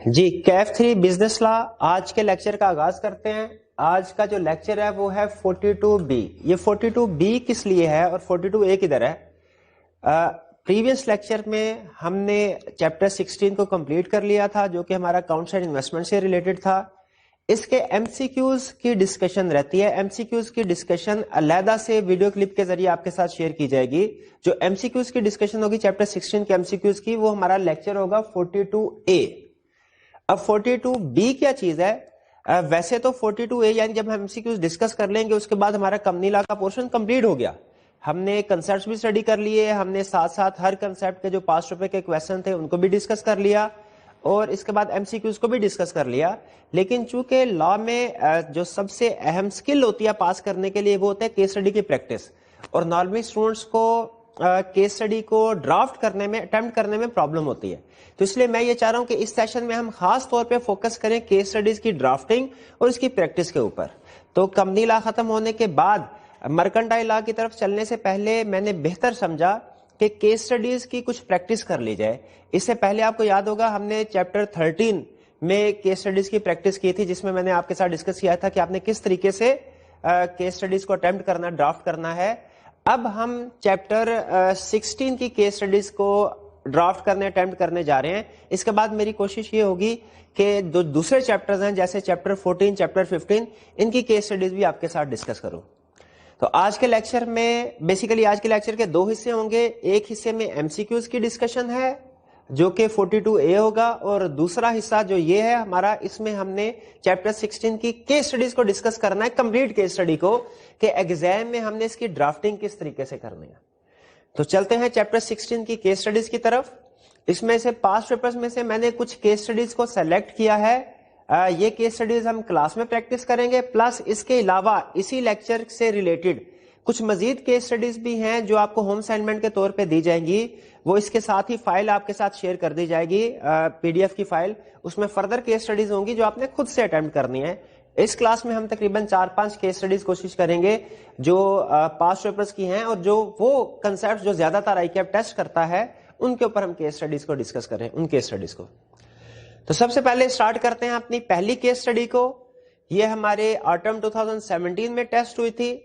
جی کیف 3 business لا آج کے lecture کا آغاز کرتے ہیں. آج کا جو لیکچر ہے وہ ہے 42B. یہ 42B کس لیے ہے اور 42A کدھر ہے؟ پریویس لیکچر میں ہم نے چیپٹر 16 کو کمپلیٹ کر لیا تھا جو کہ ہمارا اکاؤنٹس اینڈ انویسٹمنٹ سے ریلیٹڈ تھا. اس کے ایم سی کیوز کی ڈسکشن رہتی ہے. ایم سی کیوز کی ڈسکشن علیحدہ سے ویڈیو کلپ کے ذریعے آپ کے ساتھ شیئر کی جائے گی. جو ایم سی کیوز کی ڈسکشن ہوگی چیپٹر 16 کے ایم سی کیوز کی وہ ہمارا لیکچر ہوگا 42A. اب 42B کیا چیز ہے؟ ویسے تو 42A یعنی جب ہم ایم سی کیوز ڈسکس کر لیں گے اس کے بعد ہمارا کمپنی لا کا پورشن کمپلیٹ ہو گیا. ہم نے کنسپٹس بھی اسٹڈی کر لیے, ہم نے ساتھ ساتھ ہر کنسپٹ کے جو 5 روپے کے کویسچن تھے ان کو بھی ڈسکس کر لیا اور اس کے بعد ایم سی کیوز کو بھی ڈسکس کر لیا. لیکن چونکہ لا میں جو سب سے اہم سکل ہوتی ہے پاس کرنے کے لیے وہ ہوتا ہے کیس اسٹڈی کی پریکٹس, اور نارملی اسٹوڈنٹس کو کیس اسٹڈی کو ڈرافٹ کرنے میں اٹمپٹ کرنے میں پرابلم ہوتی ہے. تو اس لیے میں یہ چاہ رہا ہوں کہ اس سیشن میں ہم خاص طور پہ فوکس کریں کیس اسٹڈیز کی ڈرافٹنگ اور اس کی پریکٹس کے اوپر. تو کمپنی لا ختم ہونے کے بعد مرکنٹائل لا کی طرف چلنے سے پہلے میں نے بہتر سمجھا کہ کیس اسٹڈیز کی کچھ پریکٹس کر لی جائے. اس سے پہلے آپ کو یاد ہوگا ہم نے چیپٹر 13 میں کیس اسٹڈیز کی پریکٹس کی تھی جس میں نے آپ کے ساتھ ڈسکس کیا تھا کہ آپ نے کس طریقے سے کیس اسٹڈیز کو اٹمپٹ کرنا, ڈرافٹ کرنا ہے. اب ہم چیپٹر 16 کی کیس اسٹڈیز کو ڈرافٹ کرنے اٹمپٹ کرنے جا رہے ہیں. اس کے بعد میری کوشش یہ ہوگی کہ جو دوسرے چیپٹرز ہیں جیسے چیپٹر 14, چیپٹر 15 ان کی کیس اسٹڈیز بھی آپ کے ساتھ ڈسکس کروں. تو آج کے لیکچر میں بیسیکلی آج کے لیکچر کے 2 حصے ہوں گے. ایک حصے میں ایم سی کیوز کی ڈسکشن ہے جو کہ 42A ہوگا, اور دوسرا حصہ جو یہ ہے ہمارا اس میں ہم نے چیپٹر 16 کی کیس اسٹڈیز کو ڈسکس کرنا ہے, کمپلیٹ کیس اسٹڈی کو, کہ ایگزام میں ہم نے اس کی ڈرافٹنگ کس طریقے سے کرنی ہے. تو چلتے ہیں چیپٹر 16 کی کیس اسٹڈیز کی طرف. اس میں سے 5 پیپرز میں سے میں نے کچھ کیس اسٹڈیز کو سیلیکٹ کیا ہے. یہ کیس اسٹڈیز ہم کلاس میں پریکٹس کریں گے, پلس اس کے علاوہ اسی لیکچر سے ریلیٹڈ کچھ مزید کیس اسٹڈیز بھی ہیں جو آپ کو ہوم اسائنمنٹ کے طور پہ دی جائیں گی. وہ اس کے ساتھ ہی فائل آپ کے ساتھ شیئر کر دی جائے گی, پی ڈی ایف کی فائل. اس میں فردر کیس اسٹڈیز ہوں گی جو آپ نے خود سے اٹمپٹ کرنی ہے. اس کلاس میں ہم تقریباً 4-5 کیس اسٹڈیز کوشش کریں گے جو 5 پیپرز کی ہیں, اور جو وہ کنسپٹ جو زیادہ تر آئی کیپ ٹیسٹ کرتا ہے ان کے اوپر ہم کیس اسٹڈیز کو ڈسکس کریں, ان کیس اسٹڈیز کو. تو سب سے پہلے اسٹارٹ کرتے ہیں اپنی پہلی کیس اسٹڈی کو. یہ ہمارے آٹم 2017 میں ٹیسٹ ہوئی تھی.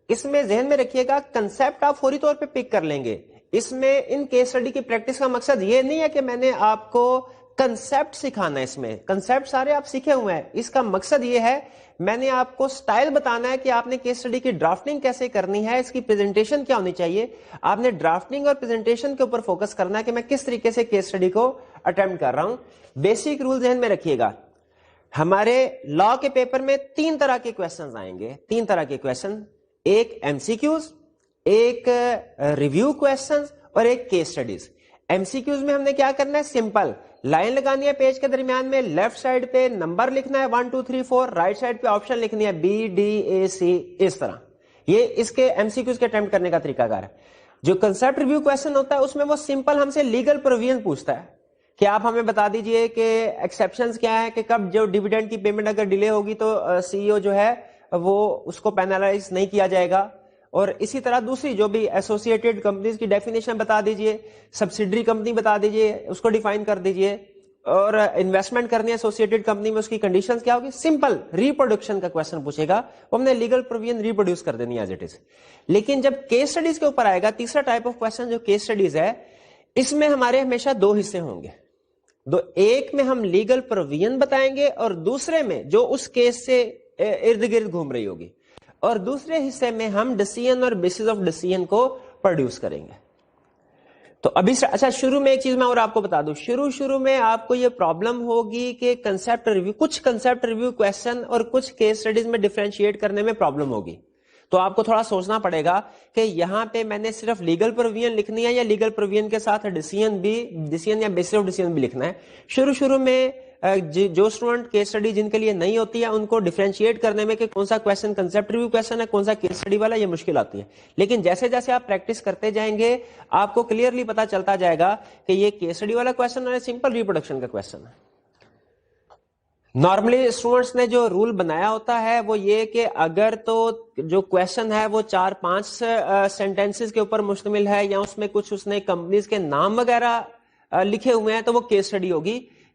اس میں ذہن میں رکھیے گا کنسپٹ آپ فوری طور پہ پک کر لیں گے. اس میں ان کیس اسٹڈی کی پریکٹس کا مقصد یہ نہیں ہے کہ میں نے آپ کو کنسپٹ سکھانا ہے. اس میں کنسپٹ سارے آپ سیکھے ہوئے ہیں. اس کا مقصد یہ ہے میں نے آپ کو سٹائل بتانا ہے کہ آپ نے کیس اسٹڈی کی ڈرافٹنگ کیسے کرنی ہے, اس کی پریزنٹیشن کیا ہونی چاہیے. آپ نے ڈرافٹنگ اور پریزنٹیشن کے اوپر فوکس کرنا ہے کہ میں کس طریقے سے کیس اسٹڈی کو اٹمپٹ کر رہا ہوں. بیسک رول ذہن میں رکھیے گا, ہمارے لا کے پیپر میں 3 طرح کے کویسچنز آئیں گے. 3 طرح کے کویسچن, ایک ایم سی کیوز, ایک ریویو کویسچنز اور ایک case studies. M C Qs میں ہم نے کیا کرنا ہے, سمپل لائن لگانی ہے پیج کے درمیان میں, لیفٹ سائڈ پہ نمبر لکھنا ہے 1 2 3 4, رائٹ سائڈ پہ آپشن لکھنی ہے بی ڈی اے سی, اس طرح. یہ اس کے ایم سی کیوز کے اٹمپٹ کرنے کا طریقہ کار ہے. جو کنسپٹ ریویو کویسچن ہوتا ہے اس میں وہ سمپل ہم سے لیگل پروویژن پوچھتا ہے کہ آپ ہمیں بتا دیجئے کہ ایکسیپشنز کیا ہے, کہ کب جو ڈیویڈنڈ کی پیمنٹ اگر ڈیلے ہوگی تو سی ای او جو ہے وہ اس کو پینالائز نہیں کیا جائے گا. اور اسی طرح دوسری جو بھی ایسوسیٹڈ کمپنیز کی ڈیفینیشن بتا دیجئے, سبسیڈری کمپنی بتا دیجئے, اس کو ڈیفائن کر دیجئے, اور انویسٹمنٹ کرنی ہے ایسوسیٹڈ کمپنی میں اس کی کنڈیشنز کیا ہوگی. سمپل ریپروڈکشن کا کویسچن پوچھے گا, وہ ہم نے لیگل پروویژن ریپروڈیوس کر دینی ایز اٹ از. لیکن جب کیس اسٹڈیز کے اوپر آئے گا, تیسرا ٹائپ آف کویسچن جو کیس اسٹڈیز ہے, اس میں ہمارے ہمیشہ 2 حصے ہوں گے. ایک میں ہم لیگل پروویژن بتائیں گے اور دوسرے میں جو اس کیس سے ارد گرد گھوم رہی ہوگی, اور دوسرے حصے میں ہم ڈیسیژن اور بیسس آف ڈیسیژن کو پروڈیوس کریں گے. تو ابھی اچھا شروع میں ایک چیز میں اور آپ کو بتا دوں, شروع میں آپ کو یہ پرابلم ہوگی کہ کنسپٹ ریویو, کچھ کنسپٹ ریویو کویسچن اور کچھ کیس اسٹڈیز میں ڈیفرینشیٹ کرنے میں پرابلم ہوگی. تو آپ کو تھوڑا سوچنا پڑے گا کہ یہاں پہ میں نے صرف لیگل پروویژن لکھنی ہے یا لیگل پروویژن کے ساتھ ڈیسیژن یا بیسس آف ڈیسیژن بھی لکھنا ہے. شروع میں جو اسٹوڈنٹ کیس اسٹڈی جن کے لیے نہیں ہوتی ہے ان کو ڈیفرینشیٹ کرنے میں کہ کون سا کویسچن کنسپٹ ریویو کویسچن ہے, کون سا کیس اسٹڈی والا, یہ مشکل آتی ہے. لیکن جیسے جیسے آپ پریکٹس کرتے جائیں گے آپ کو کلیئرلی پتا چلتا جائے گا کہ یہ کیس اسٹڈی والا کویسچن ہے, سمپل ریپروڈکشن کا کویسچن ہے. نارملی اسٹوڈنٹس نے جو رول بنایا ہوتا ہے وہ یہ کہ اگر تو جو کویسچن ہے وہ 4-5 سینٹینسز کے اوپر مشتمل ہے یا اس میں کچھ اس نے کمپنیز کے نام وغیرہ لکھے ہوئے ہیں تو وہ کیس اسٹڈی ہوگی.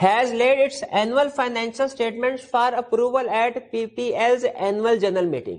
Has laid its annual financial statements for approval at PPL's annual general meeting.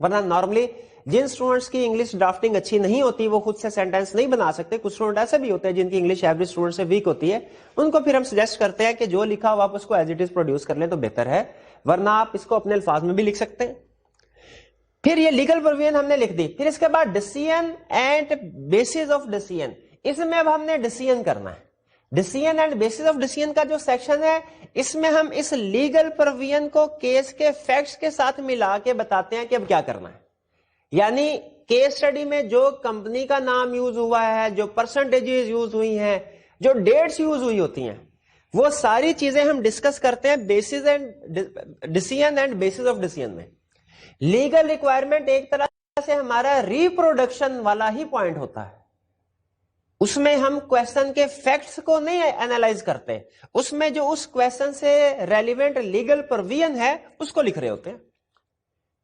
ورنہ نارملی جن اسٹوڈنٹس کی انگلش ڈرافٹنگ اچھی نہیں ہوتی وہ خود سے سینٹینس نہیں بنا سکتے. کچھ اسٹوڈنٹ ایسے بھی ہوتے ہیں جن کی انگلش ایوریج اسٹوڈنٹ سے ویک ہوتی ہے, ان کو پھر ہم سجیسٹ کرتے ہیں کہ جو لکھا ہو آپ اس کو ایز اٹ از پروڈیوس کر لیں تو بہتر ہے, ورنہ آپ اس کو اپنے الفاظ میں بھی لکھ سکتے ہیں. پھر یہ لیگل پروویژن ہم نے لکھ دی. پھر اس کے بعد decision and bases of decision, اس میں اب ہم نے ڈیسیژن کرنا ہے. Decision and bases of decision کا جو سیکشن ہے اس میں ہم اس لیگل پروویژن کو کیس کے فیکٹس کے ساتھ ملا کے بتاتے ہیں کہ اب کیا کرنا ہے. یعنی کیس اسٹڈی میں جو کمپنی کا نام یوز ہوا ہے, جو پرسنٹیجز یوز ہوئی ہیں, جو ڈیٹس یوز ہوئی ہوتی ہیں, وہ ساری چیزیں ہم ڈسکس کرتے ہیں basis and decision and bases of decision میں. لیگل ریکوائرمنٹ ایک طرح سے ہمارا ریپروڈکشن والا ہی پوائنٹ ہوتا ہے. اس میں ہم کویسچن کے فیکٹس کو نہیں اینالائز کرتے, اس میں جو اس کویسچن سے ریلیونٹ لیگل پروویژن ہے اس کو لکھ رہے ہوتے ہیں.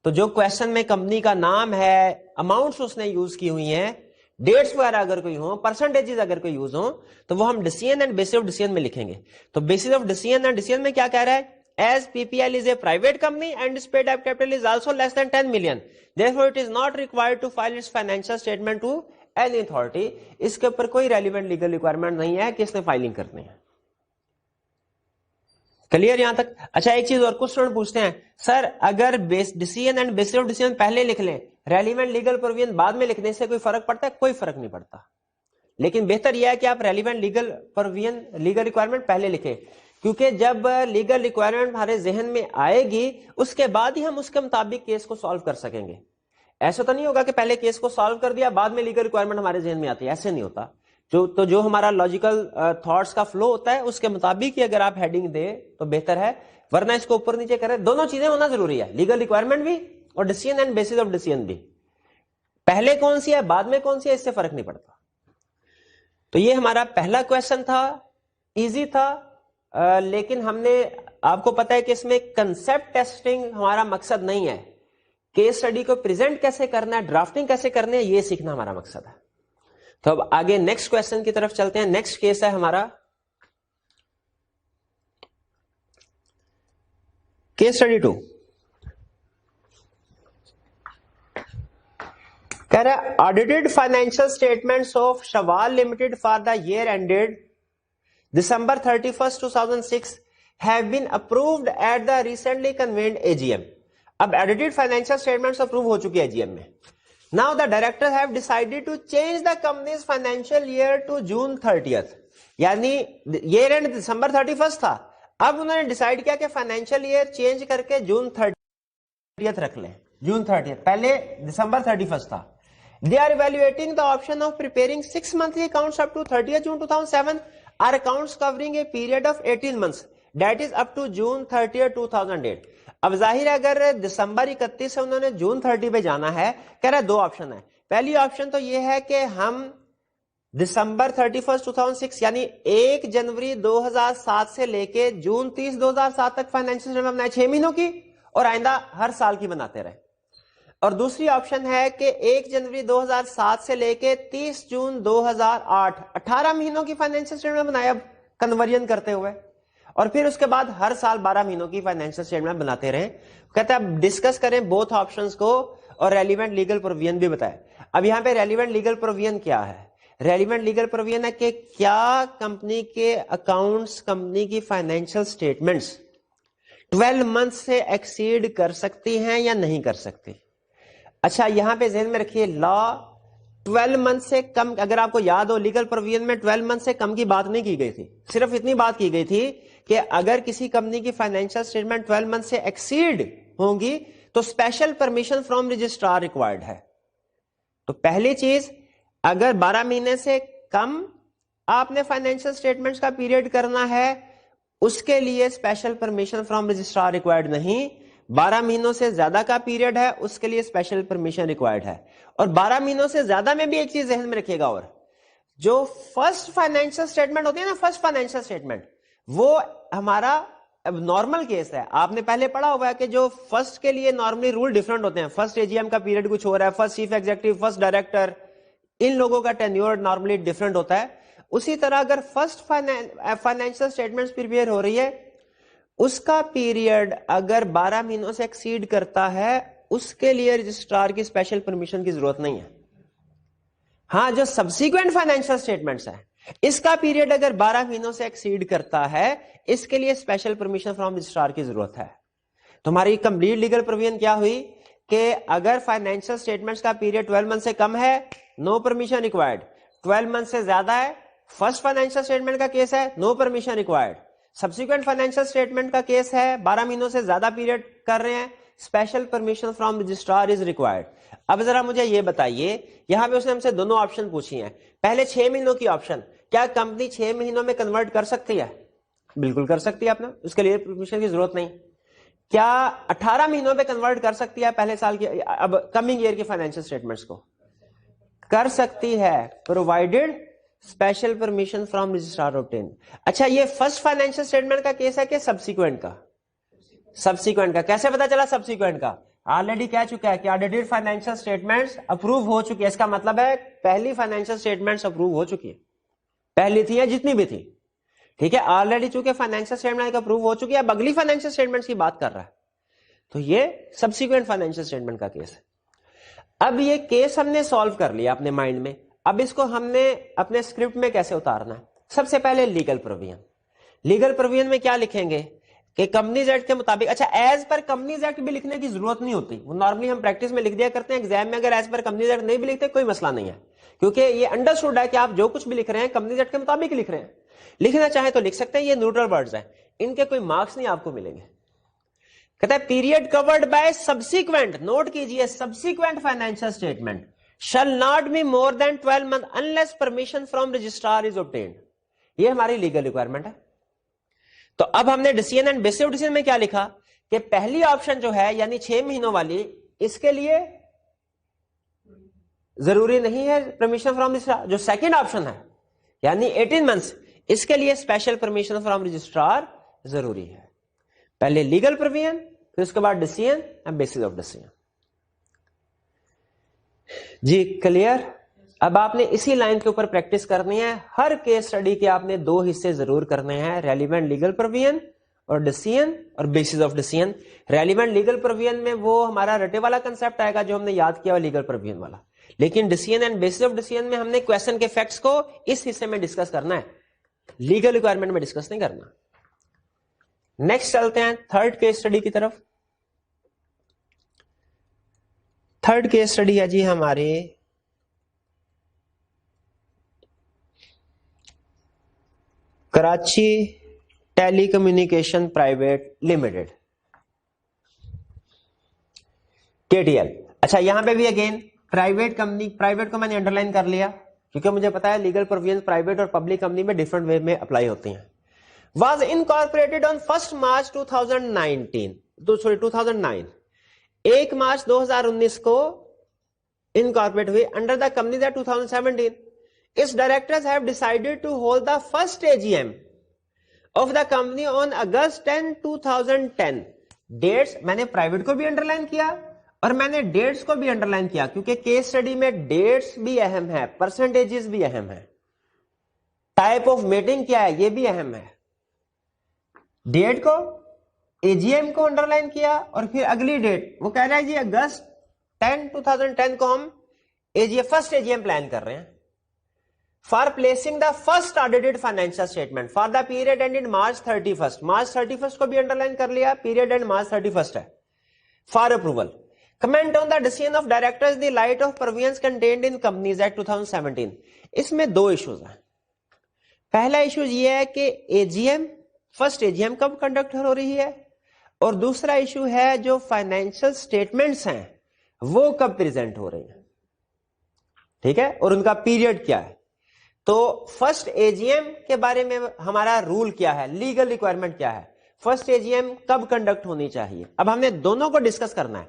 تو جو کویسچن میں کمپنی کا نام ہے, اماؤنٹس اس نے یوز کی ہوئی ہیں, ڈیٹس وغیرہ اگر کوئی ہوں, پرسنٹیجز اگر کوئی یوز ہوں, تو وہ ہم decision and bases of decision میں لکھیں گے. تو basis of decision and decision میں کیا کہہ رہا ہے, as PPL is a private company and its paid up capital is also less than 10 million, therefore it is not required to file its financial statement to any authority. اس کے اوپر کوئی relevant legal requirement نہیں ہے کہ اس نے filing کرنی ہے. Clear یہاں تک؟ اچھا ایک چیز اور, کچھ اسٹوڈنٹ پوچھتے ہیں سر اگر decision and bases of decision پہلے لکھ لیں, ریلیونٹ لیگل پروویژن بعد میں لکھنے سے کوئی فرق پڑتا ہے؟ کوئی فرق نہیں پڑتا, لیکن بہتر یہ ہے کہ آپ relevant legal provision legal requirement پہلے لکھیں, کیونکہ جب لیگل ریکوائرمنٹ ہمارے ذہن میں آئے گی اس کے بعد ہی ہم اس کے مطابق کیس کو سالو کر سکیں گے. ایسا تو نہیں ہوگا کہ پہلے کیس کو سالو کر دیا بعد میں لیگل ریکوائرمنٹ ہمارے ذہن میں آتی ہے, ایسے نہیں ہوتا. جو ہمارا لاجیکل تھاٹس کا فلو ہوتا ہے اس کے مطابق ہی اگر آپ ہیڈنگ دے تو بہتر ہے, ورنہ اس کو اوپر نیچے کرے. دونوں چیزیں ہونا ضروری ہے, لیگل ریکوائرمنٹ بھی اور decision and bases of decision بھی. پہلے کون سی ہے بعد میں کون سی ہے اس سے فرق نہیں پڑتا. تو یہ ہمارا پہلا کویشچن تھا, ایزی تھا, لیکن ہم نے, آپ کو پتا ہے کہ اس میں کنسپٹ ٹیسٹنگ ہمارا مقصد نہیں ہے, کیس اسٹڈی کو پریزنٹ کیسے کرنا ہے, ڈرافٹنگ کیسے کرنا ہے, یہ سیکھنا ہمارا مقصد ہے. تو اب آگے نیکسٹ کویشچن کی طرف چلتے ہیں. نیکسٹ کیس ہے ہمارا کیس اسٹڈی 2. کہہ رہا ہے audited financial statements of Shawal limited for the year ended December 31st 2006 have been approved at the recently convened AGM. اب audited financial statements approve ہو چکی ہے AGM میں. Now the directors have decided to change the company's financial year to June 30th. یعنی year end December 31st تھا, اب انہوں نے decide کیا کہ فائنینشیل ایئر چینج کر کے جون 30th رکھ لیں. جون 30th, پہلے December 31st تھا. They are evaluating the option of preparing 6 monthly accounts up to 30th June 2007 are accounts covering a period of 18 months that is up to June 30th 2008. اب ظاہر ہے اگر دسمبر 31 سے انہوں نے جون 30 پہ جانا ہے, کہہ رہا ہے دو آپشن ہے. پہلی آپشن تو یہ ہے کہ ہم دسمبر 31 2006 یعنی 1 جنوری 2007 سے لے کے جون 30 2007 تک فائنینشیل اسٹیٹمنٹ بنائے 6 مہینوں کی, اور آئندہ ہر سال کی بناتے رہے. اور دوسری آپشن ہے کہ 1 جنوری 2007 سے لے کے 30 جون 2008 18 مہینوں کی فائنینشیل اسٹیٹمنٹ بنائے اب کنورژن کرتے ہوئے, اور پھر اس کے بعد ہر سال 12 مہینوں کی فائنینشیل اسٹیٹمنٹ بناتے رہیں. کہتے ہیں اب ڈسکس کریں بوتھ آپشنز کو اور ریلیونٹ لیگل پروویژن بھی بتائے. اب یہاں پہ ریلیونٹ لیگل پروویژن کیا ہے؟ ریلیونٹ لیگل پروویژن ہے کہ کیا کمپنی کے اکاؤنٹس, کمپنی کی فائنینشیل اسٹیٹمنٹس 12 منتھ سے ایکسیڈ کر سکتی ہیں یا نہیں کر سکتی. اچھا یہاں پہ ذہن میں رکھیے, لا 12 منتھ سے کم, اگر آپ کو یاد ہو لیگل پروویژن میں 12 منتھ سے کم کی بات نہیں کی گئی تھی, صرف اتنی بات کی گئی تھی کہ اگر کسی کمپنی کی فائنینشیل اسٹیٹمنٹ 12 منتھ سے ایکسیڈ ہوں گی تو special permission from registrar required ہے. تو پہلی چیز, اگر 12 مہینے سے کم آپ نے فائنینشیل اسٹیٹمنٹس کا پیریڈ کرنا ہے اس کے لیے special permission from registrar required نہیں. 12 مہینوں سے زیادہ کا پیریڈ ہے اس کے لیے اسپیشل پرمیشن ریکوائرڈ ہے. اور 12 مہینوں سے زیادہ میں بھی ایک چیز ذہن میں رکھیے گا, اور جو فرسٹ فائنینشیل اسٹیٹمنٹ ہوتی ہے نا, فرسٹ فائنینشیل اسٹیٹمنٹ, وہ ہمارا نارمل کیس ہے. آپ نے پہلے پڑھا ہوا ہے کہ جو فرسٹ کے لیے نارملی رول ڈیفرنٹ ہوتے ہیں. فرسٹ AGM کا پیریڈ کچھ ہو رہا ہے, first chief executive, first director, ان لوگوں کا ٹینیور نارملی ڈیفرنٹ ہوتا ہے. اسی طرح اگر فرسٹ فائنینشیل اسٹیٹمنٹ پریپیئر ہو رہی ہے, اس کا پیریڈ اگر 12 مہینوں سے ایکسیڈ کرتا ہے اس کے لیے رجسٹرار کی اسپیشل پرمیشن کی ضرورت نہیں ہے. ہاں جو سبسیکوینٹ فائنینشیل اسٹیٹمنٹس ہے اس کا پیریڈ اگر 12 مہینوں سے ایکسیڈ کرتا ہے اس کے لیے اسپیشل پرمیشن فرام رجسٹرار کی ضرورت ہے. تمہاری کمپلیٹ لیگل پروویژن کیا ہوئی کہ اگر فائنینشیل اسٹیٹمنٹس کا پیریڈ 12 منتھ سے کم ہے نو پرمیشن ریکوائرڈ, 12 منتھ سے زیادہ ہے فرسٹ فائنینشیل اسٹیٹمنٹ کا کیس ہے no permission required, subsequent financial statement کا کیس ہے 12 مہینوں سے زیادہ پیریڈ کر رہے ہیں special permission from registrar is required. اب ذرا مجھے یہ بتائیے, یہاں پہ اس نے ہم سے دونوں آپشن پوچھی ہیں. پہلے 6 مہینوں کی آپشن, کیا کمپنی 6 مہینوں میں کنورٹ کر سکتی ہے؟ بالکل کر سکتی ہے, آپ نے اس کے لیے پرمیشن کی ضرورت نہیں. کیا 18 مہینوں پہ کنورٹ کر سکتی ہے پہلے سال کی اب کمنگ ایئر کی فائنینشیل اسٹیٹمنٹس کو؟ کر سکتی ہے provided special permission from registrar obtained. اچھا یہ فرسٹ فائنینشیل اسٹیٹمنٹ کا کیس ہے کہ سبسیکوینٹ کا؟ سبسیکوینٹ کا. کیسے پتا چلا سبسیکوینٹ کا؟ آلریڈی کہہ چکا ہے کہ آڈیٹڈ فائنینشیل اسٹیٹمنٹس اپروو ہو چکی ہے. اس کا مطلب ہے پہلی فائنینشیل اسٹیٹمنٹس اپروو ہو چکی ہے, پہلی تھی یا جتنی بھی تھی. ٹھیک ہے, آلریڈی چونکہ فائنینشیل اسٹیٹمنٹ اپروو ہو چکی ہے اب اگلی فائنینشیل اسٹیٹمنٹس کی بات کر رہا ہے, تو یہ سبسیکوینٹ فائنینشیل اسٹیٹمنٹ کا کیس ہے. اب یہ کیس ہم نے سالو کر لیا اپنے مائنڈ میں, اب اس کو ہم نے اپنے اسکرپٹ میں کیسے اتارنا ہے؟ سب سے پہلے لیگل پروویژن. لیگل پروویژن میں کیا لکھیں گے کہ کمپنیز ایکٹ کے مطابق, اچھا ایز پر کمپنیز ایکٹ بھی لکھنے کی ضرورت نہیں ہوتی, وہ نارملی ہم پریکٹس میں لکھ دیا کرتے ہیں. ایگزام میں اگر ایز پر کمپنیز ایکٹ نہیں بھی لکھتے کوئی مسئلہ نہیں ہے, کیونکہ یہ انڈرسٹوڈ ہے کہ آپ جو کچھ بھی لکھ رہے ہیں کمپنیز ایکٹ کے مطابق لکھ رہے ہیں. لکھنا چاہیں تو لکھ سکتے ہیں, یہ نیوٹرل ورڈز ہیں, ان کے کوئی مارکس نہیں آپ کو ملیں گے. کہتا ہے period covered by subsequent, note کیجئے subsequent financial statement shall not be more than 12 months unless permission from registrar is obtained. یہ ہماری لیگل ریکوائرمنٹ ہے. تو اب ہم نے decision and basis of decision میں کیا لکھا کہ پہلی آپشن جو ہے یعنی 6 مہینوں والی, اس کے لیے ضروری نہیں ہے پرمیشن فرام رجسٹرار. جو سیکنڈ آپشن ہے یعنی 18 منتھس, اس کے لیے اسپیشل پرمیشن فرام رجسٹرار ضروری ہے. پہلے لیگل پروویژن, پھر اس کے بعد decision and basis of decision. جی کلیئر؟ اب آپ نے اسی لائن کے اوپر پریکٹس کرنی ہے. ہر کیس اسٹڈی کے آپ نے 2 حصے ضرور کرنے ہیں, ریلیونٹ لیگل پروویژن اور ڈیسیژن اور basis of decision. Relevant legal provision میں وہ ہمارا رٹے والا کنسپٹ آئے گا جو ہم نے یاد کیا ہوا لیگل پروویژن والا, لیکن decision and basis of decision میں ہم نے کوسچن کے فیکٹس کو اس حصے میں ڈسکس کرنا ہے, لیگل ریکوائرمنٹ میں ڈسکس نہیں کرنا. نیکسٹ چلتے ہیں تھرڈ کیس اسٹڈی کی طرف. تھرڈ کیس اسٹڈی ہے جی ہماری کراچی ٹیلی کمیونیکیشن پرائیویٹ لمیٹڈ KTL. اچھا یہاں پہ بھی اگین پرائیویٹ کمپنی, پرائیویٹ کو میں نے انڈر لائن کر لیا کیونکہ مجھے پتا ہے لیگل پروویژن پرائیویٹ اور پبلک کمپنی میں ڈفرنٹ وے میں اپلائی ہوتی ہیں. واز انکارپوریٹڈ آن 1 مارچ 2009. 1 مارچ 2019 کو انکارپوریٹ ہوئی under the companies act 2017. its directors have decided to hold the first AGM of the company on August 10, 2010. Dates میں نے پرائیویٹ کو بھی انڈر لائن کیا اور میں نے ڈیٹس کو بھی انڈر لائن کیا کیونکہ کیس اسٹڈی میں ڈیٹس بھی اہم ہے, پرسنٹیجز بھی اہم ہے, ٹائپ آف میٹنگ کیا ہے یہ بھی اہم ہے. ڈیٹ کو AGM کو انڈر لائن کیا اور پھر اگلی ڈیٹ وہ کہہ رہا ہے جی اگست 10, 2010 کو ہم فرسٹ AGM پلان کر رہے ہیں for placing the first audited financial statement for the period ended March 31st. March 31st کو بھی انڈرلائن کر لیا, period end March 31st ہے. For approval. Comment on the decision of directors in the light of provisions contained in Companies Act 2017. اس میں 2 issues ہیں. پہلا issue یہ ہے کہ AGM, فرسٹ AGM کب کنڈکٹ ہو رہی ہے, اور دوسرا ایشو ہے جو فائنینشیل اسٹیٹمنٹس ہیں وہ کب پریزنٹ ہو رہی ہیں. ٹھیک ہے, اور ان کا پیریڈ کیا ہے. تو فرسٹ AGM کے بارے میں ہمارا رول کیا ہے, لیگل ریکوائرمنٹ کیا ہے, فرسٹ AGM کب کنڈکٹ ہونی چاہیے. اب ہم نے دونوں کو ڈسکس کرنا ہے.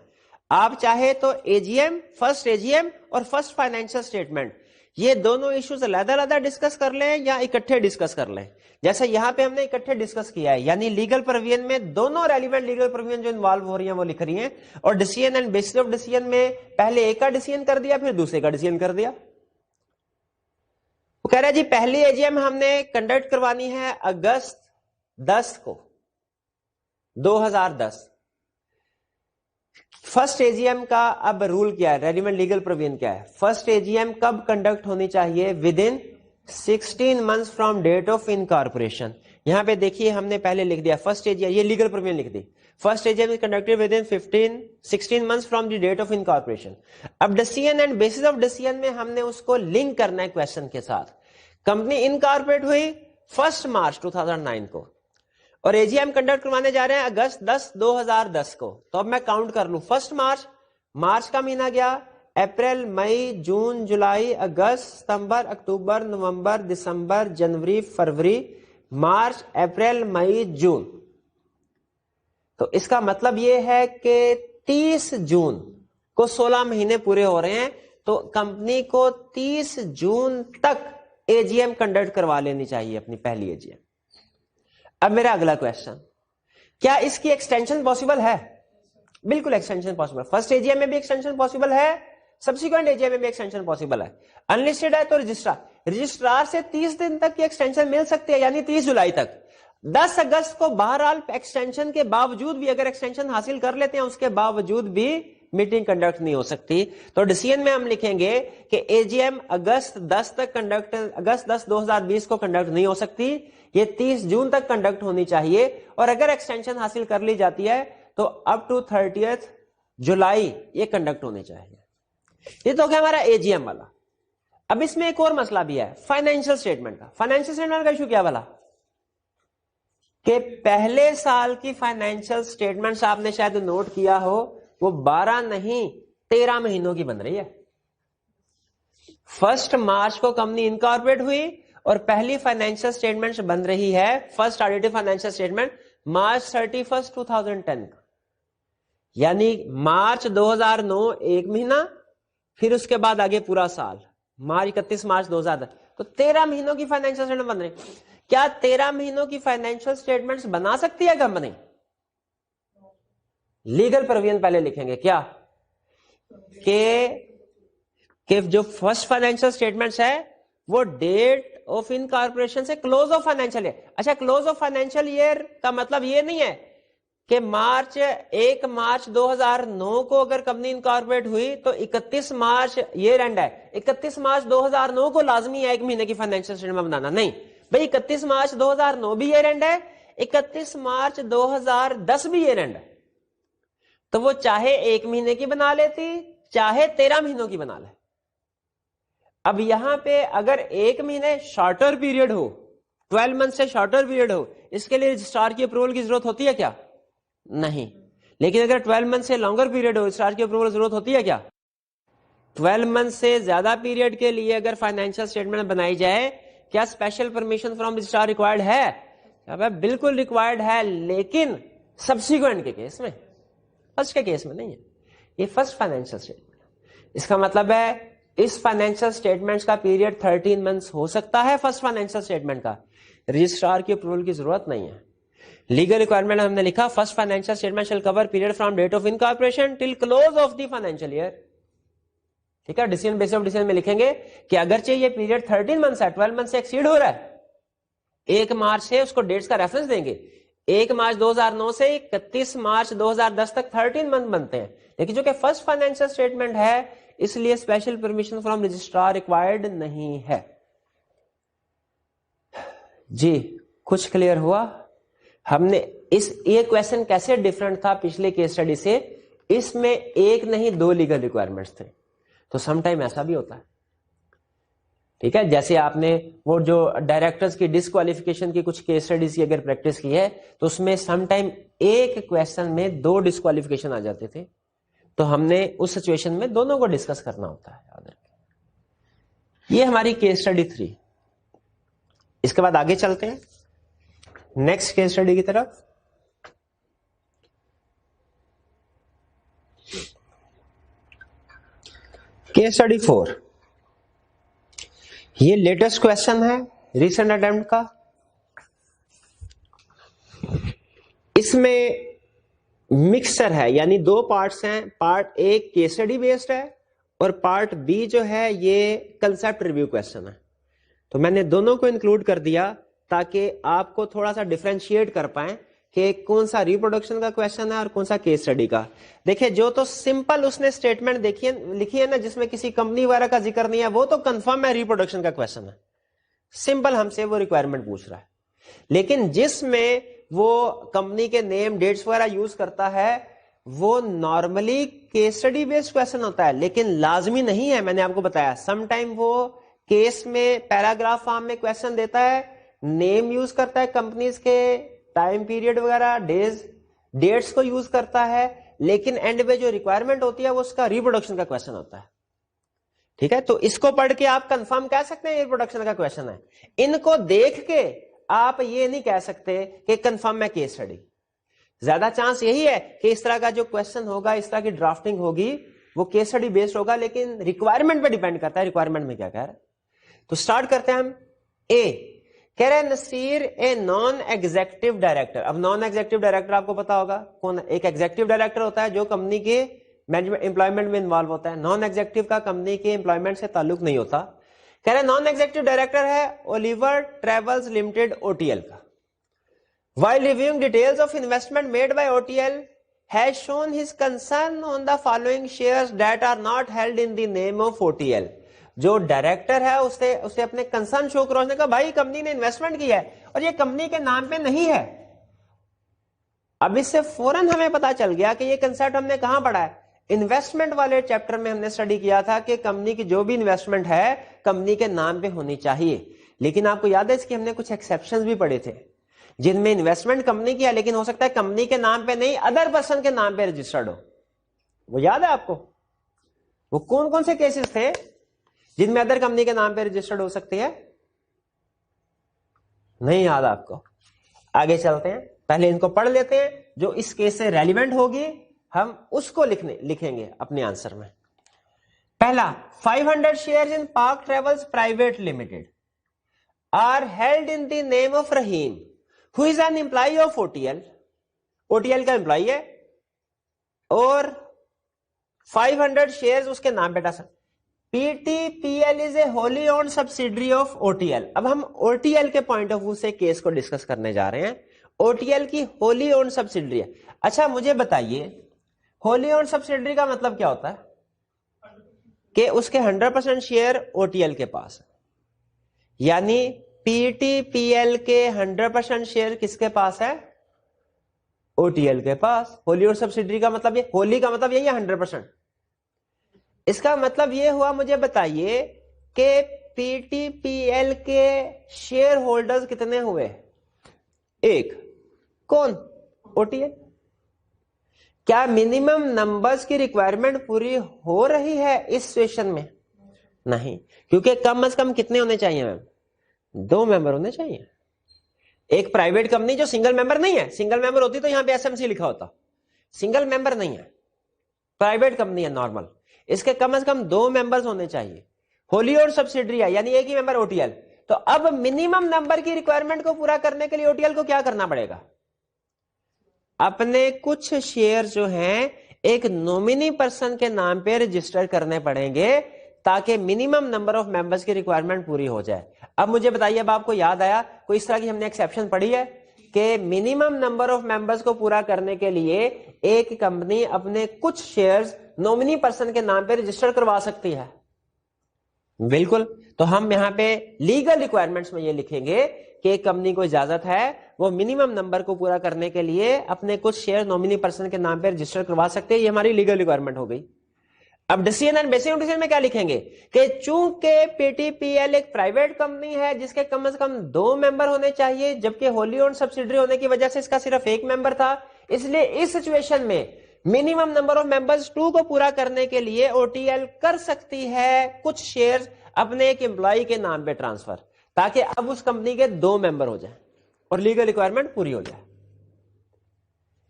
آپ چاہے تو AGM, فرسٹ AGM اور فرسٹ فائنینشیل اسٹیٹمنٹ یہ دونوں ایشوز علیحدہ علیحدہ ڈسکس کر لیں یا اکٹھے ڈسکس کر لیں, جیسے یہاں پہ ہم نے اکٹھے ڈسکس کیا ہے. یعنی لیگل پروویژن میں دونوں ریلیونٹ لیگل پروویژن جو انوالو ہو رہی ہیں وہ لکھ رہی ہیں, اور decision and basis of decision میں پہلے ایک کا ڈیسیژن کر دیا پھر دوسرے کا ڈیسیژن کر دیا. وہ کہہ رہا ہے جی پہلی AGM ہم نے کنڈکٹ کروانی ہے اگست 10 کو 2010. فرسٹ اے جی ایم کا اب رول کیا ہے, ریلیونٹ لیگل پروویژن کیا ہے؟ فرسٹ اے جی ایم کب کنڈکٹ ہونی چاہیے؟ Within 16 months from date of incorporation. یہاں پہ دیکھیے ہم نے پہلے لکھ دیا فرسٹ اے جی ایم, یہ لیگل پروویژن لکھ دی. First A G M is conducted within 16 months from the date of incorporation. اب decision and basis of decision میں ہم نے اس کو لنک کرنا ہے کوشچن کے ساتھ. کمپنی انکارپوریٹ ہوئی 1 March 2009 کو, اور اے جی ایم کنڈکٹ کروانے جا رہے ہیں اگست 10 2010 کو. تو اب میں کاؤنٹ کر لوں, 1 مارچ کا مہینہ گیا, اپریل مئی جون جولائی اگست ستمبر اکتوبر نومبر دسمبر جنوری فروری مارچ اپریل مئی جون. تو اس کا مطلب یہ ہے کہ 30 جون کو 16 مہینے پورے ہو رہے ہیں, تو کمپنی کو 30 جون تک اے جی ایم کنڈکٹ کروا لینی چاہیے اپنی پہلی اے جی ایم. اب میرا اگلا کوشچن, کیا اس کی ایکسٹینشن پاسبل ہے؟ بالکل extension possible. First A G M میں بھی ایکسٹینشن پاسبل ہے, سبسیکوینٹ اے جی ایم میں بھی ایکسٹینشن پاسبل ہے. انلسٹڈ ہے تو رجسٹرار سے 30 دن تک کی ایکسٹینشن مل سکتی ہے, یعنی 30 جولائی تک. 10 اگست کو بہرحال ایکسٹینشن کے باوجود بھی, اگر ایکسٹینشن حاصل کر لیتے ہیں اس کے باوجود بھی میٹنگ کنڈکٹ نہیں ہو سکتی. تو ڈیسیژن میں ہم لکھیں گے کہ اے جی ایم اگست 10 2020 کو کنڈکٹ نہیں ہو سکتی, یہ 30 جون تک کنڈکٹ ہونی چاہیے. اور اگر ایکسٹینشن حاصل کر لی جاتی ہے تو اپ ٹو 30 جولائی یہ کنڈکٹ ہونے چاہیے. یہ تو کہ ہمارا اے جی ایم والا. اب اس میں ایک اور مسئلہ بھی ہے فائنینشیل اسٹیٹمنٹ کا. فائنینشیل اسٹیٹمنٹ کا ایشو کیا والا کہ پہلے سال کی فائنینشیل اسٹیٹمنٹس آپ نے شاید نوٹ کیا ہو, وہ 12 نہیں 13 مہینوں کی بن رہی ہے. 1 مارچ کو کمپنی انکارپوریٹ ہوئی اور پہلی فائنینشیل اسٹیٹمنٹ بن رہی ہے, first audited financial statement March 31 2010 کا, یعنی مارچ 2009 ایک مہینہ, پھر اس کے بعد آگے پورا سال مارچ 31 مارچ 2010. تو 13 مہینوں کی فائنینشیل اسٹیٹمنٹ بن رہی. کیا 13 مہینوں کی فائنینشیل اسٹیٹمنٹس بنا سکتی ہے کمپنی؟ لیگل پروویژن پہلے لکھیں گے کیا کہ جو فرسٹ فائنینشیل اسٹیٹمنٹس ہے وہ ڈیٹ آف انکارپوریشن سے کلوز آف فائنینشیل ایئر. اچھا, کلوز آف فائنینشیل ایئر کا مطلب یہ نہیں ہے کہ 1 مارچ 2009 کو اگر کمپنی انکارپوریٹ ہوئی تو 31 مارچ ایئر اینڈ ہے, 31 مارچ 2009 کو لازمی ہے ایک مہینے کی فائنینشیل اسٹیٹمنٹ بنانا. نہیں بھئی, 31 مارچ 2009 بھی ایئر اینڈ ہے, 31 مارچ 2010 بھی ایئر اینڈ ہے. تو وہ چاہے ایک مہینے کی بنا لیتی چاہے 13 مہینوں کی بنا لے. اب یہاں پہ اگر ایک مہینے شارٹر پیریڈ ہو, 12 منتھ سے شارٹر پیریڈ ہو, اس کے لیے رجسٹرار کی اپروول کی ضرورت ہوتی ہے کیا؟ نہیں. لیکن اگر 12 منتھ سے لانگر پیریڈ ہو, رجسٹرار کی اپروول ضرورت ہوتی ہے کیا؟ 12 منتھ سے زیادہ پیریڈ کے لیے اگر فائنینشیل اسٹیٹمنٹ بنائی جائے, کیا special permission from registrar required ہے؟ بالکل ریکوائرڈ ہے, لیکن سبسیکوینٹ کے کیس میں, فرسٹ کے کیس میں نہیں ہے. یہ فرسٹ فائنینشیل اسٹیٹمنٹ. اس کا مطلب ہے اس فائنینشیل اسٹیٹمنٹ کا پیریڈ 13 منتھس ہو سکتا ہے. فرسٹ فائنینشیل اسٹیٹمنٹ کا رجسٹرار کی اپروول کی ضرورت نہیں ہے. لیگل ریکوائرمنٹ ہم نے لکھا first financial statement shall cover period from date of incorporation till close of the financial year. ٹھیک ہے, ڈیسیژن بیس آف ڈیسیژن میں لکھیں گے کہ اگرچہ یہ پیریڈ 13 منتھس ہے, 12 منتھ سے ایکسیڈ ہو رہا ہے, 1 مارچ سے اس کو ڈیٹس کا ریفرنس دیں گے, 1 مارچ 2009 سے 31 مارچ 2010 تک 13 منتھ بنتے ہیں. لیکن جو کہ فرسٹ فائنینشیل اسٹیٹمنٹ ہے اس لیے special permission from registrar required نہیں ہے. جی کچھ کلیئر ہوا؟ ہم نے یہ کویسچن کیسے ڈیفرنٹ تھا پچھلے کیس اسٹڈی سے, اس میں ایک نہیں 2 لیگل ریکوائرمنٹس تھے. تو سم ٹائم ایسا بھی ہوتا ہے. ٹھیک ہے, جیسے آپ نے وہ جو ڈائریکٹرز کی ڈسکوالیفیکیشن کی کچھ کیس اسٹڈیز کی اگر پریکٹس کی ہے تو اس میں سم ٹائم ایک کویسچن میں 2 ڈسکوالیفیکیشن آ جاتے تھے. تو ہم نے اس سچویشن میں دونوں کو ڈسکس کرنا ہوتا ہے, یاد رکھیں. یہ ہماری کیس اسٹڈی 3. اس کے بعد آگے چلتے ہیں نیکسٹ کیس اسٹڈی کی طرف. Case study 4. یہ لیٹسٹ کویسچن ہے ریسنٹ اٹیمپٹ کا. اس میں مکسچر ہے, یعنی 2 پارٹس ہیں. پارٹ ایک کیس اسٹڈی بیسڈ ہے اور پارٹ بی جو ہے یہ کنسپٹ ریویو کویسچن ہے. تو میں نے دونوں کو انکلوڈ کر دیا تاکہ آپ کو تھوڑا سا ڈیفرینشیٹ کر پائیں کہ کون سا ریپروڈکشن کا کویشچن ہے اور کون سا کیس اسٹڈی کا. دیکھیں جو تو سمپل اس نے اسٹیٹمنٹ لکھی ہے نا جس میں کسی کمپنی وغیرہ کا ذکر نہیں ہے وہ تو کنفرم ہے ریپروڈکشن کا کویشچن ہے, سمپل ہم سے وہ ریکوائرمنٹ پوچھ رہا ہے. لیکن جس میں وہ کمپنی کے نیم ڈیٹس وغیرہ یوز کرتا ہے وہ normally case study based question ہوتا ہے, لیکن لازمی نہیں ہے. میں نے آپ کو بتایا سم ٹائم وہ کیس میں پیراگراف فارم میں کویشچن دیتا ہے, نیم یوز کرتا ہے کمپنیز کے, ٹائم پیریڈ وغیرہ ڈیٹس کو یوز کرتا ہے, لیکن اینڈ پہ جو ریکوائرمنٹ ہوتی ہے وہ اس کا ریپروڈکشن کا کویشچن ہوتا ہے. ٹھیک ہے, تو اس کو پڑھ کے آپ کنفرم کہہ سکتے ہیں ریپروڈکشن کا کویشچن ہے. ان کو دیکھ کے آپ یہ نہیں کہہ سکتے کہ کنفرم ہے کیس اسٹڈی. زیادہ چانس یہی ہے کہ اس طرح کا جو کویشچن ہوگا, اس طرح کی ڈرافٹنگ ہوگی وہ کیس اسٹڈی بیسڈ ہوگا, لیکن ریکوائرمنٹ پہ ڈیپینڈ کرتا ہے ریکوائرمنٹ میں کیا کہہ رہا ہے. تو سٹارٹ کرتے ہیں ہم. اے کہہ رہے نصیر اے نان ایگزیکٹو ڈائریکٹر. اب نان ایگزیکٹو ڈائریکٹر آپ کو پتا ہوگا کون, ایک ایگزیکٹو ڈائریکٹر ہوتا ہے جو کمپنی کے امپلائمنٹ میں انوالو ہوتا ہے, نان ایگزیکٹو کا کمپنی کے امپلائمنٹ سے تعلق نہیں ہوتا. کہہ رہے نان ایگزیکٹو ڈائریکٹر ہے اولیور ٹریولز لمیٹڈ OTL کا. While reviewing details of investment made by OTL, has shown his concern on the following shares that are not held in the name of OTL. جو director ہے اسے اپنے concern show کرو, اس نے کہا بھائی company نے انویسٹمنٹ کیا ہے اور یہ کمپنی کے نام پہ نہیں ہے. اب اس سے فوراً ہمیں پتا چل گیا کہ یہ کنسپٹ ہم نے کہاں پڑھا ہے, انویسٹمنٹ والے چیپٹر میں ہم نے اسٹڈی کیا تھا کہ کمپنی کی جو بھی انویسٹمنٹ ہے کمپنی کے نام پہ ہونی چاہیے. لیکن آپ کو یاد ہے اس کی ہم نے کچھ ایکسیپشنز بھی پڑھے تھے جن میں انویسٹمنٹ کمپنی کی ہے لیکن ہو سکتا ہے کمپنی کے نام پہ نہیں, ادر پرسن کے نام پہ رجسٹرڈ ہو. وہ یاد ہے آپ کو وہ کون کون سے کیسز تھے جن میں ادر کمپنی کے نام پہ رجسٹرڈ ہو سکتی ہے؟ نہیں یاد آپ کو؟ آگے چلتے ہیں, پہلے ان کو پڑھ لیتے ہیں, جو اس کیس سے ریلیونٹ ہوگی ہم اس کو لکھیں گے اپنے آنسر میں. پہلا 500 shares in Park Travels private limited are held in the name of Rahim who is an employee of OTL. OTL کا امپلائی ہے اور 500 شیئرز اس کے نام پہ ڈال. PTPL is a wholly owned subsidiary of OTL. اب ہم OTL کے پوائنٹ آف ویو سے کیس کو ڈسکس کرنے جا رہے ہیں. OTL کی wholly owned subsidiary ہے. اچھا مجھے بتائیے wholly owned subsidiary کا مطلب کیا ہوتا ہے؟ کہ اس کے 100% شیئر OTL کے پاس ہے, یعنی PTPL کے 100% شیئر کس کے پاس ہے؟ OTL کے پاس. wholly owned subsidiary کا مطلب یہ, wholly کا مطلب یہی ہے 100%. اس کا مطلب یہ ہوا, مجھے بتائیے کہ PTPL کے شیئر ہولڈرز کتنے ہوئے؟ ایک. کون؟ OTL. کیا منیمم نمبرز کی ریکوائرمنٹ پوری ہو رہی ہے اس سچویشن میں؟ نہیں, کیونکہ کم از کم کتنے ہونے چاہیے میم؟ 2 ممبر ہونے چاہیے. ایک پرائیویٹ کمپنی جو سنگل ممبر نہیں ہے, سنگل ممبر ہوتی تو یہاں پہ SMC لکھا ہوتا, سنگل ممبر نہیں ہے, پرائیویٹ کمپنی ہے نارمل, اس کے کم از کم 2 ممبرز ہونے چاہیے. wholly owned subsidiary ہے یعنی ایک ہی ممبر OTL. تو اب منیمم نمبر کی ریکوائرمنٹ کو پورا کرنے کے لیے OTL کو کیا کرنا پڑے گا؟ اپنے کچھ شیئر جو ہیں ایک نومینی پرسن کے نام پہ رجسٹر کرنے پڑیں گے تاکہ منیمم نمبر آف ممبرز کی ریکوائرمنٹ پوری ہو جائے. اب مجھے بتائیے, اب آپ کو یاد آیا کوئی اس طرح کی ہم نے ایکسیپشن پڑھی ہے کہ منیمم نمبر آف ممبرز کو پورا کرنے کے لیے ایک کمپنی اپنے کچھ شیئرز نومینی پرسن کے نام پہ رجسٹر کروا سکتی ہے؟ بالکل. تو ہم یہاں پہ لیگل ریکوائرمنٹس میں یہ لکھیں گے کہ ایک کمپنی کو اجازت ہے وہ منیمم نمبر کو پورا کرنے کے لیے اپنے کچھ شیئر نومینی پرسن کے نام پہ رجسٹر کروا سکتے ہیں. یہ ہماری لیگل ریکوائرمنٹ ہو گئی. اب ڈیسیژن اینڈ بیسک ڈیسیژن میں کیا لکھیں گے کہ چونکہ PTPL ایک پرائیویٹ کمپنی ہے جس کے کم از کم 2 ممبر ہونے چاہیے, جبکہ wholly owned subsidiary ہونے کی وجہ سے اس کا صرف 1 ممبر تھا, اس لیے اس سچویشن میں منیمم نمبر آف ممبرز 2 کو پورا کرنے کے لیے OTL کر سکتی ہے کچھ شیئرز اپنے ایک امپلائی کے نام پہ ٹرانسفر, تاکہ اب اس کمپنی کے 2 ممبر ہو جائیں اور لیگل ریکوائرمنٹ پوری ہو جائے.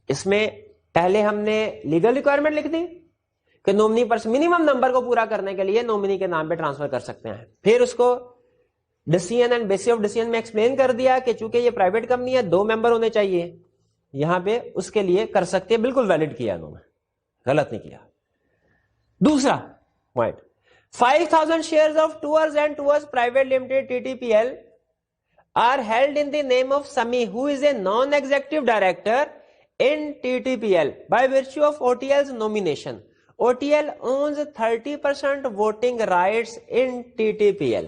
اس میں پہلے ہم نے لیگل ریکوائرمنٹ لکھ دی کہ نومنی پر منیمم نمبر کو پورا کرنے کے لیے نومنی کے نام پہ ٹرانسفر کر سکتے ہیں. پھر اس کو decision and basis of decision میں ایکسپلین کر دیا کہ چونکہ یہ پرائیویٹ کمپنی ہے 2 ممبر ہونے چاہیے, یہاں پہ اس کے لیے کر سکتے ہیں. بالکل ویلڈ کیا انہوں نے, غلط نہیں کیا. دوسرا point 5000 shares of Tours and Tours private limited TTPL are held in the name of Sami, who is a non-executive director in TTPL by virtue of OTL's nomination. OTL owns 30% voting rights in TTPL.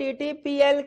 TTPL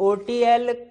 OTL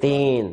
3।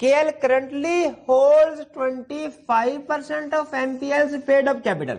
KL currently holds 25% of MPL's paid up capital.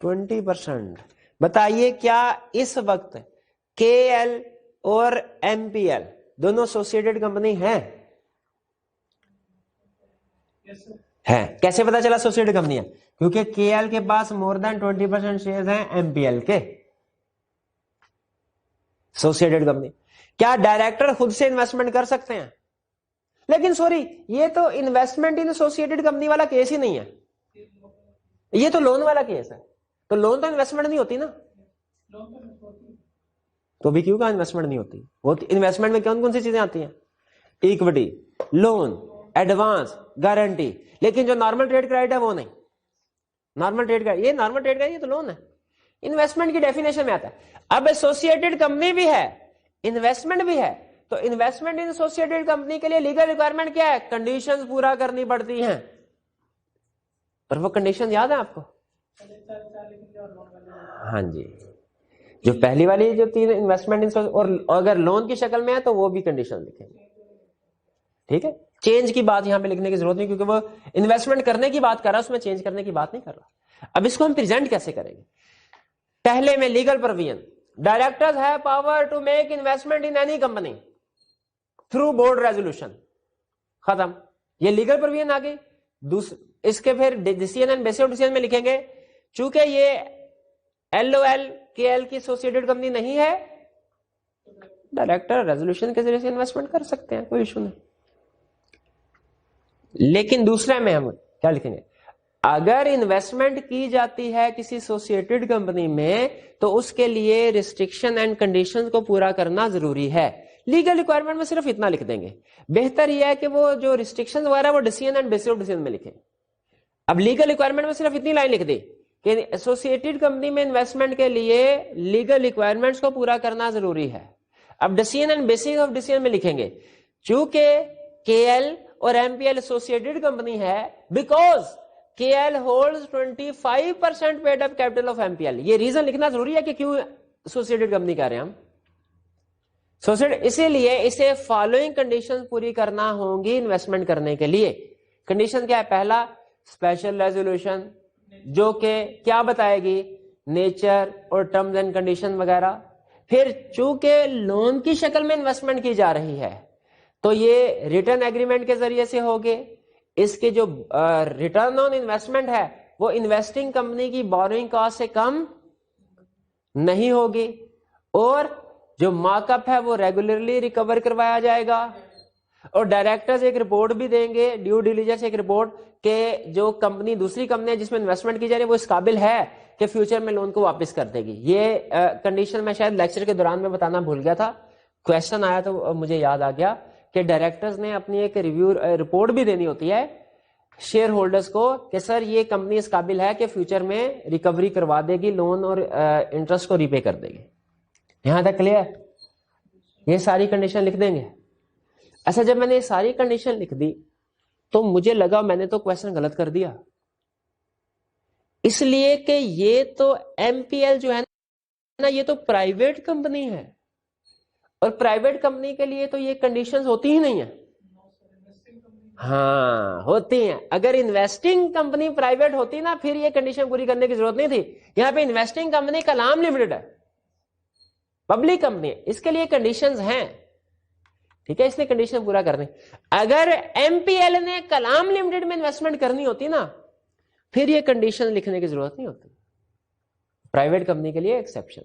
20%। بتائیے کیا اس وقت کے L اور M P L دونوں associated company ہیں؟ ہے. کیسے پتا چلا ایسوسیٹڈ کمپنی ہے؟ کیونکہ کے ایل کے پاس مور دین 20% شیئرز ہیں ایم پی ایل کے. Associated company. کیا ڈائریکٹر خود سے انویسٹمنٹ کر سکتے ہیں؟ لیکن سوری، یہ تو انویسٹمنٹ ان ایسوسیٹڈ کمپنی والا کیس ہی نہیں ہے، یہ تو لون والا کیس ہے. تو لون تو انویسٹمنٹ نہیں ہوتی نا، تو بھی کیوں کا انویسٹمنٹ نہیں ہوتی؟ وہ انویسٹمنٹ میں کون کون سی چیزیں آتی ہیں؟ Equity, loan, advance, guarantee. لیکن جو نارمل ٹریڈ کریڈٹ ہے وہ نہیں. نارمل ٹریڈ کریڈٹ، یہ نارمل ٹریڈ کریڈٹ، یہ تو لون ہے، انویسٹمنٹ کی ڈیفینیشن میں آتا ہے. اب ایسوسیٹڈ کمپنی بھی ہے، انویسٹمنٹ بھی ہے، تو انویسٹمنٹ ان ایسوسیٹڈ کمپنی کے لیے لیگل ریکوائرمنٹ کیا ہے؟ کنڈیشنز پورا کرنی پڑتی ہیں. پر وہ کنڈیشن یاد ہے آپ کو؟ ہاں جی، جو پہلی والی جو تین انویسٹمنٹ اور اگر لون کی شکل میں ہے تو وہ بھی کنڈیشن لکھیں گے. ٹھیک ہے، چینج کی بات یہاں پہ لکھنے کی ضرورت نہیں، کیونکہ وہ انویسٹمنٹ کرنے کی بات کر رہا ہے، اس میں چینج کرنے کی بات نہیں کر رہا. اب اس کو ہم پریزنٹ کیسے کریں گے؟ پہلے میں legal provision, directors have power to make investment in any company through board resolution. ختم، یہ لیگل پروویژن آ گئی. اس کے پھر decision and basis of decision میں لکھیں گے چونکہ یہ L O L K L کی ایسوسیٹڈ کمپنی نہیں ہے، ڈائریکٹر ریزولوشن کے ذریعے سے انویسٹمنٹ کر سکتے ہیں، کوئی ایشو نہیں. لیکن دوسرے میں ہم کیا لکھیں گے؟ اگر انویسٹمنٹ کی جاتی ہے کسی ایسوسیٹڈ کمپنی میں تو اس کے لیے ریسٹرکشن اینڈ کنڈیشن کو پورا کرنا ضروری ہے. لیگل ریکوائرمنٹ میں صرف اتنا لکھ دیں گے. بہتر یہ ہے کہ وہ جو ریسٹرکشن وغیرہ وہ decision and basis of decision میں لکھیں. اب لیگل ریکوائرمنٹ میں صرف اتنی لائن لکھ دی کہ ایسوسیٹڈ کمپنی میں انویسٹمنٹ کے لیے لیگل ریکوائرمنٹس کو پورا کرنا ضروری ہے. اب decision and basis of decision میں لکھیں گے چونکہ کے ایل اور M P L associated company ہے because K L holds 25% paid up capital of M P L. یہ ریزن لکھنا ضروری ہے کہ کیوں ایسوسیٹڈ کمپنی کہہ رہے ہیں ہم. اسی لیے اسے فالوئنگ کنڈیشن پوری کرنا ہوں گی انویسٹمنٹ کرنے کے لیے. کنڈیشن کیا ہے؟ پہلا اسپیشل ریزولوشن جو کہ کیا بتائے گی؟ نیچر اور ٹرمز اینڈ کنڈیشن وغیرہ. پھر چونکہ لون کی شکل میں انویسٹمنٹ کی جا رہی ہے تو یہ ریٹرن ایگریمنٹ کے ذریعے سے ہوگے. اس کے جو ریٹرن آن انویسٹمنٹ ہے وہ انویسٹنگ کمپنی کی بوروئنگ کاسٹ سے کم نہیں ہوگی، اور جو مارک اپ ہے وہ ریگولرلی ریکور کروایا جائے گا. اور ڈائریکٹرز ایک رپورٹ بھی دیں گے، ڈیو ڈیلیجنس ایک رپورٹ، کہ جو کمپنی دوسری کمپنی جس میں انویسٹمنٹ کی جا رہی ہے وہ اس قابل ہے کہ فیوچر میں لون کو واپس کر دے گی. یہ کنڈیشن میں شاید لیکچر کے دوران میں بتانا بھول گیا تھا، کویشچن آیا تو مجھے یاد آ گیا کہ ڈائریکٹرز نے اپنی ایک ریویو رپورٹ بھی دینی ہوتی ہے شیئر ہولڈرز کو کہ سر یہ کمپنی اس قابل ہے کہ فیوچر میں ریکوری کروا دے گی، لون اور انٹرسٹ کو ری پے کر دے گی. یہاں تک کلیئر؟ یہ ساری کنڈیشن لکھ دیں گے. ایسا جب میں نے یہ ساری کنڈیشن لکھ دی تو مجھے لگا میں نے تو کویشچن غلط کر دیا، اس لیے کہ یہ تو ایم پی ایل جو ہے نا یہ تو پرائیویٹ کمپنی ہے، اور پرائیویٹ کمپنی کے لیے تو یہ کنڈیشنز ہوتی ہی نہیں ہیں. ہاں ہوتی ہیں. اگر انویسٹنگ کمپنی پرائیویٹ ہوتی نا پھر یہ کنڈیشن پوری کرنے کی ضرورت نہیں تھی. یہاں پہ انویسٹنگ کمپنی کلام لمیٹڈ ہے، پبلک کمپنی ہے، اس کے لیے کنڈیشنز ہیں. ٹھیک ہے، اس نے کنڈیشن پورا کرنے. اگر ایم پی ایل نے کلام لمیٹڈ میں انویسٹمنٹ کرنی ہوتی نا پھر یہ کنڈیشن لکھنے کی ضرورت نہیں ہوتی. پرائیویٹ کمپنی کے لیے ایکسیپشن.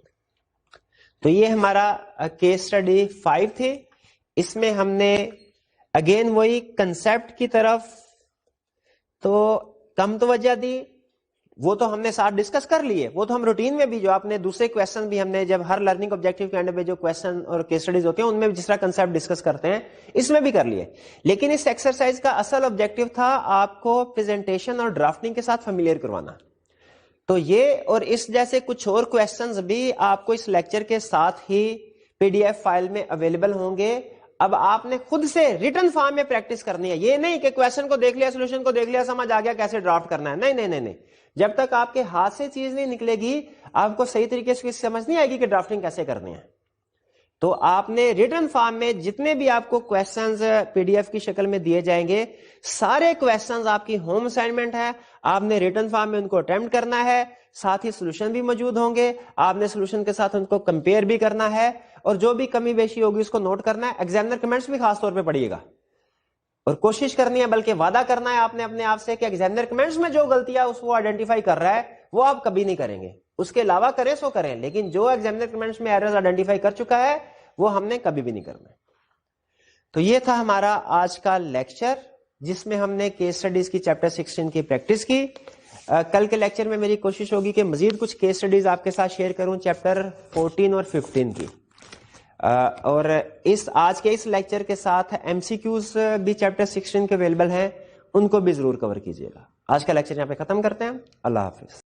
تو یہ ہمارا کیس اسٹڈی 5 تھے. اس میں ہم نے اگین وہی کنسپٹ کی طرف تو کم توجہ دی، وہ تو ہم نے ساتھ ڈسکس کر لیے، وہ تو ہم روٹین میں بھی جو آپ نے دوسرے کویسچن بھی ہم نے جب ہر لرننگ آبجیکٹیو کے اینڈ پہ جو کویسچن اور کیس اسٹڈیز ہوتے ہیں ان میں بھی جس طرح کنسپٹ ڈسکس کرتے ہیں اس میں بھی کر لیے. لیکن اس ایکسرسائز کا اصل آبجیکٹیو تھا آپ کو پریزنٹیشن اور ڈرافٹنگ کے ساتھ فیملیئر کروانا. تو یہ اور اس جیسے کچھ اور کویسچنز بھی آپ کو اس لیکچر کے ساتھ ہی پی ڈی ایف فائل میں اویلیبل ہوں گے. اب آپ نے خود سے ریٹن فارم میں پریکٹس کرنی ہے. یہ نہیں کہ کویسچن کو دیکھ لیا، سولوشن کو دیکھ لیا، سمجھ آ گیا کیسے ڈرافٹ کرنا ہے. نہیں نہیں نہیں نہیں، جب تک آپ کے ہاتھ سے چیز نہیں نکلے گی آپ کو صحیح طریقے سے سمجھ نہیں آئے گی کہ ڈرافٹنگ کیسے کرنی ہے. تو آپ نے ریٹن فارم میں جتنے بھی آپ کو کویسچنز پی ڈی ایف کی شکل میں دیے جائیں گے سارے کویسچنز آپ کی ہوم اسائنمنٹ ہے، آپ نے ریٹن فارم میں ان کو اٹیمپٹ کرنا ہے. ساتھ ہی سولوشن بھی موجود ہوں گے. آپ نے سولوشن کے ساتھ ان کو کمپیئر بھی کرنا ہے اور جو بھی کمی بیشی ہوگی اس کو نوٹ کرنا ہے. ایگزامنر کمنٹس بھی خاص طور پہ پڑھیے گا اور کوشش کرنی ہے بلکہ وعدہ کرنا ہے آپ نے اپنے آپ سے کہ ایگزامنر کمنٹس میں جو غلطیاں اس کو آئیڈینٹیفائی کر رہا ہے وہ آپ کبھی نہیں کریں گے. اس کے علاوہ کریں سو کریں, لیکن جو ایگزامنر کمنٹس میں ایررز آئیڈینٹیفائی کر چکا ہے وہ ہم نے کبھی بھی نہیں کرنا. تو یہ تھا ہمارا آج کا لیکچر جس میں ہم نے کیس سٹڈیز کی چیپٹر 16 کی پریکٹس کی. کل کے لیکچر میں میری کوشش ہوگی کہ مزید کچھ کیس سٹڈیز آپ کے ساتھ شیئر کروں چیپٹر 14 اور 15 کی. اور آج کے اس لیکچر کے ساتھ ایم سی کیوز بھی چیپٹر 16 کے اویلیبل ہیں, ان کو بھی ضرور کور کیجیے گا. آج کا لیکچر یہاں پہ ختم کرتے ہیں. اللہ حافظ.